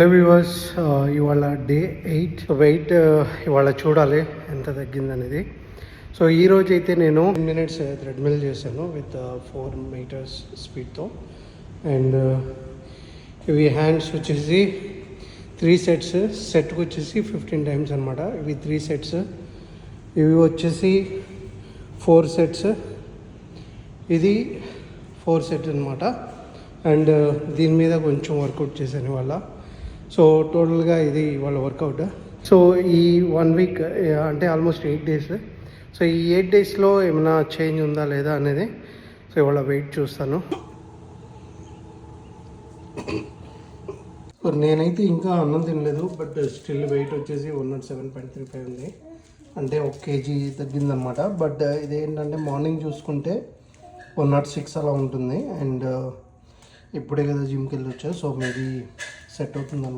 Hello viewers, ఇవాళ day 8 wait ఇవాళ చూడాలి ఎంత తగ్గిందనేది. సో ఈరోజు అయితే నేను 10 minutes థ్రెడ్మిల్ చేశాను విత్ 4 meters స్పీడ్తో. అండ్ ఇవి హ్యాండ్స్ వచ్చేసి 3 sets, సెట్కి వచ్చేసి 15 times అనమాట. ఇవి 3 sets, ఇవి వచ్చేసి 4 sets, ఇది 4 sets అనమాట. అండ్ దీని మీద కొంచెం వర్కౌట్ చేశాను ఇవాళ. సో టోటల్గా ఇది వాళ్ళ వర్కౌట్. సో ఈ 1 week అంటే ఆల్మోస్ట్ 8 days. సో ఈ 8 daysలో ఏమైనా చేంజ్ ఉందా లేదా అనేది సో ఇవాళ వెయిట్ చూస్తాను. సో నేనైతే ఇంకా అన్నం తినలేదు, బట్ స్టిల్ వెయిట్ వచ్చేసి 107.35 ఉంది, అంటే 1 kg తగ్గిందనమాట. బట్ ఇదేంటంటే మార్నింగ్ చూసుకుంటే 106 అలా ఉంటుంది. అండ్ ఇప్పుడే కదా జిమ్కి వెళ్ళి వచ్చా, సో మేబీ సెట్ అవుతుంది.